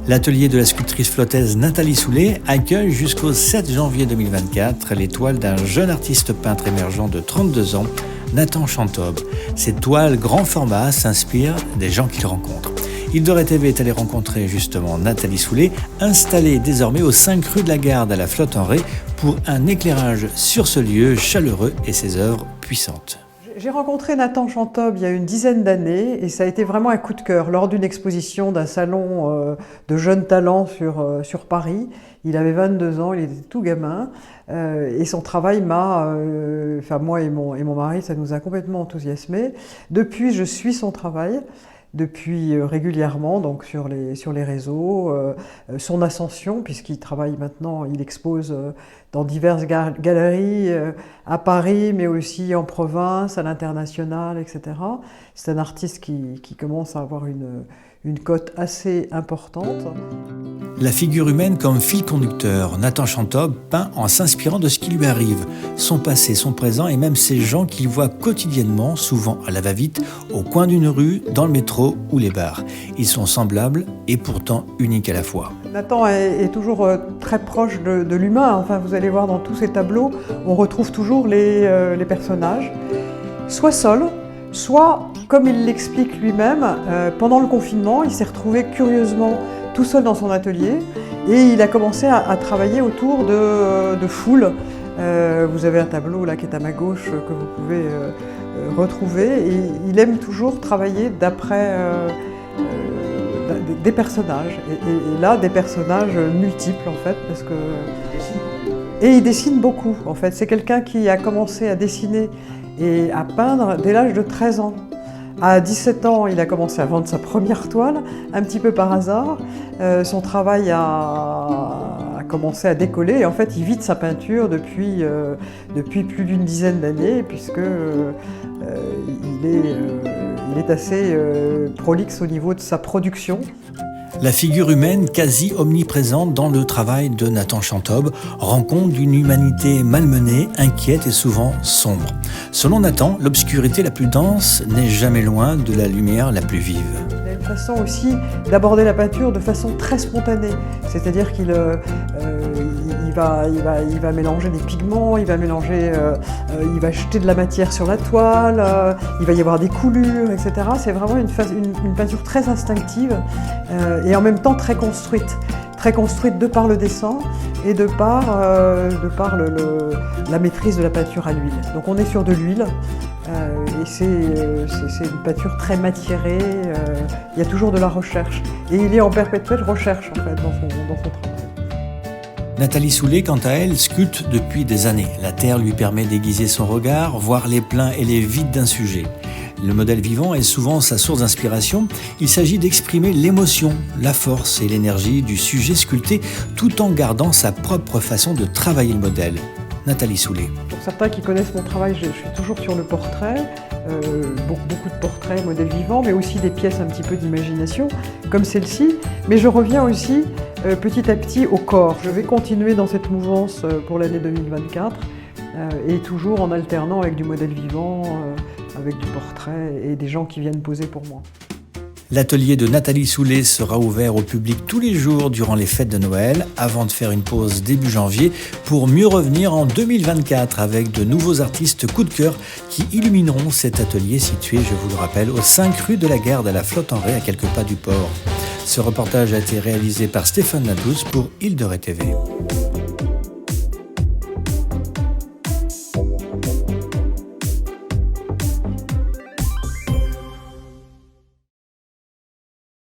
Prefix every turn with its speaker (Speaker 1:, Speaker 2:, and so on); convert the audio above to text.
Speaker 1: L'atelier de la sculptrice flottaise Nathalie Soulet accueille jusqu'au 7 janvier 2024 les toiles d'un jeune artiste peintre émergent de 32 ans, Nathan Chantob. Ces toiles grand format s'inspirent des gens qu'il rencontre. Île-de-Ré TV est allé rencontrer justement Nathalie Soulet, installée désormais aux 5 rue de la Garde à la Flotte-en-Ré pour un éclairage sur ce lieu chaleureux et ses œuvres puissantes.
Speaker 2: J'ai rencontré Nathan Chantob il y a une dizaine d'années et ça a été vraiment un coup de cœur lors d'une exposition d'un salon de jeunes talents sur Paris. Il avait 22 ans, il était tout gamin et son travail m'a, moi et mon mari, ça nous a complètement enthousiasmés. Depuis, je suis son travail. Depuis régulièrement donc sur les réseaux, son ascension puisqu'il travaille maintenant, il expose dans diverses galeries à Paris mais aussi en province, à l'international, etc. C'est un artiste qui commence à avoir une cote assez importante.
Speaker 1: La figure humaine comme fil conducteur, Nathan Chantob peint en s'inspirant de ce qui lui arrive, son passé, son présent et même ces gens qu'il voit quotidiennement, souvent à la va-vite, au coin d'une rue, dans le métro ou les bars. Ils sont semblables et pourtant uniques à la fois.
Speaker 2: Nathan est toujours très proche de l'humain. Enfin, vous allez voir dans tous ces tableaux, on retrouve toujours les personnages, soit seuls, soit, comme il l'explique lui-même, pendant le confinement, il s'est retrouvé curieusement tout seul dans son atelier et il a commencé à travailler autour de foules. Vous avez un tableau là qui est à ma gauche que vous pouvez retrouver et il aime toujours travailler d'après des personnages et là des personnages multiples en fait parce que et il dessine beaucoup en fait. C'est quelqu'un qui a commencé à dessiner et à peindre dès l'âge de 13 ans. À 17 ans, il a commencé à vendre sa première toile, un petit peu par hasard. Son travail a commencé à décoller et en fait, il vit de sa peinture depuis plus d'une dizaine d'années puisque il est assez prolixe au niveau de sa production.
Speaker 1: La figure humaine quasi omniprésente dans le travail de Nathan Chantob rend compte d'une humanité malmenée, inquiète et souvent sombre. Selon Nathan, l'obscurité la plus dense n'est jamais loin de la lumière la plus vive.
Speaker 2: Il a une façon aussi d'aborder la peinture de façon très spontanée, c'est-à-dire qu'il va mélanger des pigments, il va jeter de la matière sur la toile, il va y avoir des coulures, etc. C'est vraiment une peinture très instinctive et en même temps très construite de par le dessin et de par la maîtrise de la peinture à l'huile. Donc on est sur de l'huile et c'est une peinture très matiérée, il y a toujours de la recherche et il est en perpétuelle recherche en fait dans son travail.
Speaker 1: Nathalie Soulet, quant à elle, sculpte depuis des années. La terre lui permet d'aiguiser son regard, voir les pleins et les vides d'un sujet. Le modèle vivant est souvent sa source d'inspiration. Il s'agit d'exprimer l'émotion, la force et l'énergie du sujet sculpté tout en gardant sa propre façon de travailler le modèle. Nathalie Soulet.
Speaker 2: Pour certains qui connaissent mon travail, je suis toujours sur le portrait, beaucoup de portraits, modèles vivants, mais aussi des pièces un petit peu d'imagination, comme celle-ci. Mais je reviens aussi petit à petit au corps. Je vais continuer dans cette mouvance pour l'année 2024 et toujours en alternant avec du modèle vivant, avec du portrait et des gens qui viennent poser pour moi.
Speaker 1: L'atelier de Nathalie Soulet sera ouvert au public tous les jours durant les fêtes de Noël, avant de faire une pause début janvier pour mieux revenir en 2024 avec de nouveaux artistes coup de cœur qui illumineront cet atelier situé, je vous le rappelle, aux 5 rue de la Garde à la Flotte-en-Ré à quelques pas du port. Ce reportage a été réalisé par Stéphane Ladouce pour Île-de-Ré TV.